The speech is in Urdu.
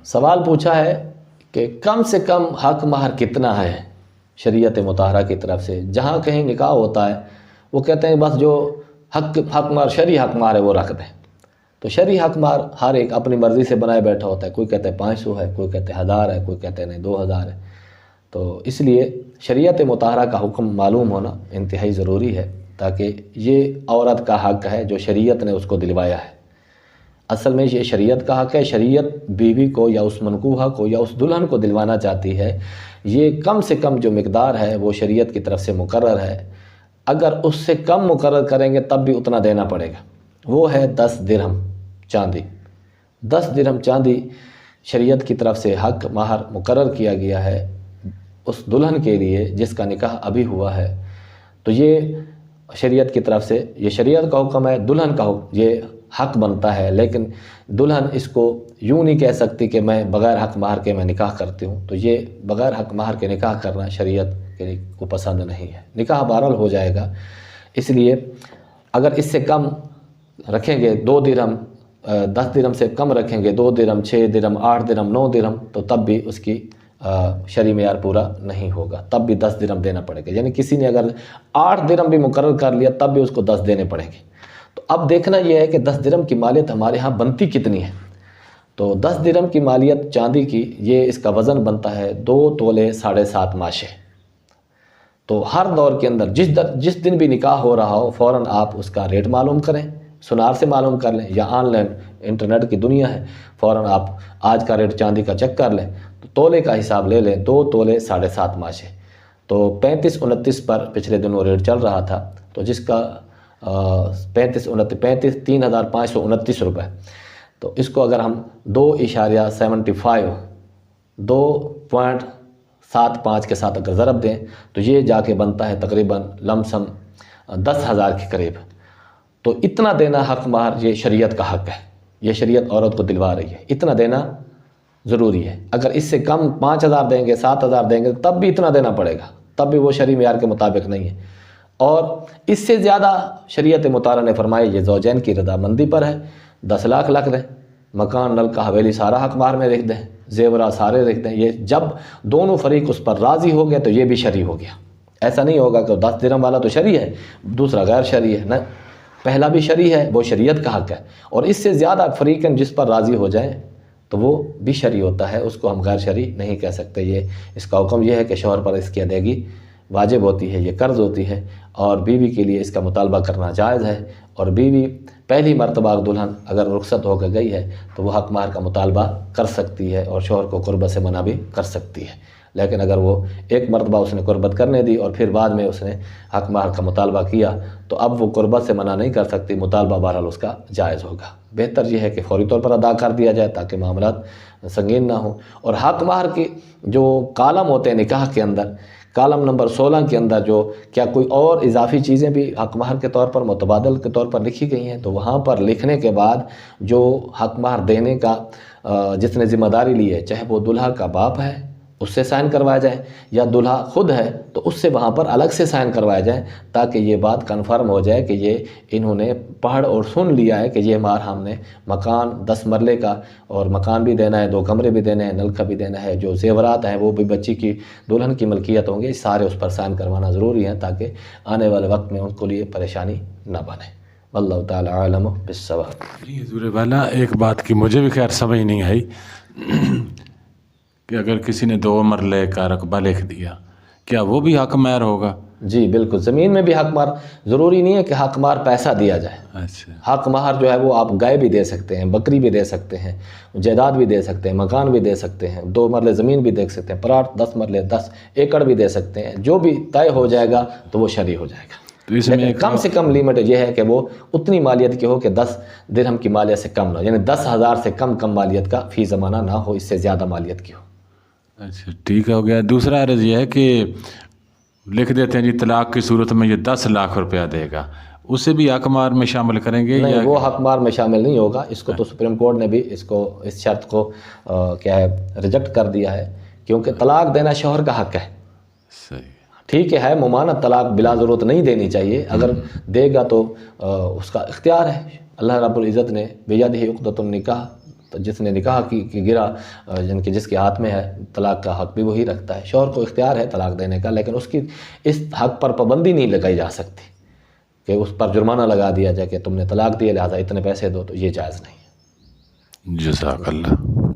سوال پوچھا ہے کہ کم سے کم حق مہر کتنا ہے شریعت مطہرہ کی طرف سے. جہاں کہیں نکاح ہوتا ہے وہ کہتے ہیں بس جو حق مہر شرعی حق مہر ہے وہ رکھ دیں. تو شرعی حق مہر ہر ایک اپنی مرضی سے بنائے بیٹھا ہوتا ہے. کوئی کہتے ہیں 500 ہے، کوئی کہتے ہیں 1000 ہے، کوئی کہتے ہیں نہیں 2000 ہے. تو اس لیے شریعت مطہرہ کا حکم معلوم ہونا انتہائی ضروری ہے، تاکہ یہ عورت کا حق ہے جو شریعت نے اس کو دلوایا ہے. اصل میں یہ شریعت کا حق ہے. شریعت بیوی کو یا اس منکوحہ کو یا اس دلہن کو دلوانا چاہتی ہے. یہ کم سے کم جو مقدار ہے وہ شریعت کی طرف سے مقرر ہے. اگر اس سے کم مقرر کریں گے تب بھی اتنا دینا پڑے گا. وہ ہے 10 درہم چاندی. 10 درہم چاندی شریعت کی طرف سے حق مہر مقرر کیا گیا ہے اس دلہن کے لیے جس کا نکاح ابھی ہوا ہے. تو یہ شریعت کی طرف سے یہ شریعت کا حکم ہے. دلہن کا یہ حق بنتا ہے، لیکن دلہن اس کو یوں نہیں کہہ سکتی کہ میں بغیر حق مہر کے میں نکاح کرتی ہوں. تو یہ بغیر حق مہر کے نکاح کرنا شریعت کو پسند نہیں ہے. نکاح بہرحال ہو جائے گا. اس لیے اگر اس سے کم رکھیں گے 2 درہم، 10 درہم سے کم رکھیں گے 2 درہم، 6 درہم، 8 درہم، 9 درہم، تو تب بھی اس کی شرعی معیار پورا نہیں ہوگا. تب بھی 10 درہم دینا پڑے گا. یعنی کسی نے اگر 8 درہم بھی مقرر کر لیا تب بھی اس کو 10 دینے پڑیں گے. تو اب دیکھنا یہ ہے کہ 10 درہم کی مالیت ہمارے ہاں بنتی کتنی ہے. تو 10 درہم کی مالیت چاندی کی، یہ اس کا وزن بنتا ہے 2 تولے 7.5 ماشے. تو ہر دور کے اندر جس دن بھی نکاح ہو رہا ہو فوراً آپ اس کا ریٹ معلوم کریں، سنار سے معلوم کر لیں، یا آن لائن انٹرنیٹ کی دنیا ہے، فوراً آپ آج کا ریٹ چاندی کا چیک کر لیں. تو تولے کا حساب لے لیں، 2 تولے 7.5 ماشے. تو 35-29 پر پچھلے دنوں ریٹ چل رہا تھا، تو جس کا 3,529 روپے. تو اس کو اگر ہم 2.75 2.75 کے ساتھ اگر ضرب دیں تو یہ جا کے بنتا ہے تقریباً لم سم 10,000 کے قریب. تو اتنا دینا حق مہر یہ شریعت کا حق ہے. یہ شریعت عورت کو دلوا رہی ہے. اتنا دینا ضروری ہے. اگر اس سے کم 5,000 دیں گے، 7,000 دیں گے تب بھی اتنا دینا پڑے گا. تب بھی وہ شرعی معیار کے مطابق نہیں ہے. اور اس سے زیادہ شریعت مطہرہ نے فرمایا یہ زوجین کی رضامندی پر ہے. 10 لاکھ لکھ دیں، مکان نلکا حویلی سارا حق مہر میں لکھ دیں، زیورات سارے لکھ دیں. یہ جب دونوں فریق اس پر راضی ہو گئے تو یہ بھی شرعی ہو گیا. ایسا نہیں ہوگا کہ 10 درہم والا تو شرعی ہے دوسرا غیر شرعی ہے. نہ، پہلا بھی شرعی ہے، وہ شریعت کا حق ہے. اور اس سے زیادہ فریقین جس پر راضی ہو جائیں تو وہ بھی شرعی ہوتا ہے. اس کو ہم غیر شرعی نہیں کہہ سکتے. یہ اس کا حکم یہ ہے کہ شوہر پر اس کی ادائیگی واجب ہوتی ہے، یہ قرض ہوتی ہے، اور بیوی کے لیے اس کا مطالبہ کرنا جائز ہے. اور بیوی پہلی مرتبہ دلہن اگر رخصت ہو کے گئی ہے تو وہ حق مہر کا مطالبہ کر سکتی ہے اور شوہر کو قربت سے منع بھی کر سکتی ہے. لیکن اگر وہ ایک مرتبہ اس نے قربت کرنے دی اور پھر بعد میں اس نے حق مہر کا مطالبہ کیا تو اب وہ قربت سے منع نہیں کر سکتی. مطالبہ بہرحال اس کا جائز ہوگا. بہتر یہ ہے کہ فوری طور پر ادا کر دیا جائے تاکہ معاملات سنگین نہ ہوں. اور حق مہر کی جو کالم ہوتے ہیں نکاح کے اندر، کالم نمبر 16 کے اندر جو کیا کوئی اور اضافی چیزیں بھی حق مہر کے طور پر متبادل کے طور پر لکھی گئی ہیں، تو وہاں پر لکھنے کے بعد جو حق مہر دینے کا جس نے ذمہ داری لی ہے، چاہے وہ دلہا کا باپ ہے اس سے سائن کروایا جائے یا دلہا خود ہے تو اس سے وہاں پر الگ سے سائن کروایا جائے، تاکہ یہ بات کنفرم ہو جائے کہ یہ انہوں نے پڑھ اور سن لیا ہے کہ یہ مہر ہم نے مکان 10 مرلے کا، اور مکان بھی دینا ہے، 2 کمرے بھی دینے ہیں، نلکا بھی دینا ہے، جو زیورات ہیں وہ بھی بچی کی دلہن کی ملکیت ہوں گے، سارے اس پر سائن کروانا ضروری ہے تاکہ آنے والے وقت میں ان کو لیے پریشانی نہ بنے. واللہ تعالی عالم بالصواب. جی حضور والا، ایک بات کی مجھے بھی خیر سمجھ نہیں آئی کہ اگر کسی نے 2 مرلے کا رقبہ لکھ دیا کیا وہ بھی حق مہر ہوگا؟ جی بالکل. زمین میں بھی حق مہر ضروری نہیں ہے کہ حق مہر پیسہ دیا جائے. اچھا، حق مہر جو ہے وہ آپ گائے بھی دے سکتے ہیں، بکری بھی دے سکتے ہیں، جائیداد بھی دے سکتے ہیں، مکان بھی دے سکتے ہیں، 2 مرلے زمین بھی دے سکتے ہیں، پلاٹ 10 مرلے 10 ایکڑ بھی دے سکتے ہیں. جو بھی طے ہو جائے گا تو وہ شرعی ہو جائے گا. تو اس میں لیکن کم سے کم لیمٹ یہ ہے کہ وہ اتنی مالیت کی ہو کہ 10 درہم کی مالیت سے کم نہ ہو، یعنی 10,000 سے کم مالیت کا فی زمانہ نہ ہو، اس سے زیادہ مالیت کی ہو. اچھا ٹھیک ہو گیا. دوسرا عرض یہ ہے کہ لکھ دیتے ہیں جی طلاق کی صورت میں یہ 10 لاکھ روپیہ دے گا، اسے بھی حق مہر میں شامل کریں گے؟ نہیں، وہ حق مہر میں شامل نہیں ہوگا. اس کو تو سپریم کورٹ نے بھی اس شرط کو کیا ہے ریجیکٹ کر دیا ہے، کیونکہ طلاق دینا شوہر کا حق ہے. صحیح. ٹھیک ہے ممانعت طلاق بلا ضرورت نہیں دینی چاہیے، اگر دے گا تو اس کا اختیار ہے. اللہ رب العزت نے بیدہ عقدۃ النکاح تو جس نے نکاح کی گرا جن کے جس کے ہاتھ میں ہے طلاق کا حق بھی وہی رکھتا ہے. شوہر کو اختیار ہے طلاق دینے کا، لیکن اس کی اس حق پر پابندی نہیں لگائی جا سکتی کہ اس پر جرمانہ لگا دیا جائے کہ تم نے طلاق دیا لہٰذا اتنے پیسے دو، تو یہ جائز نہیں ہے. جزاک اللہ.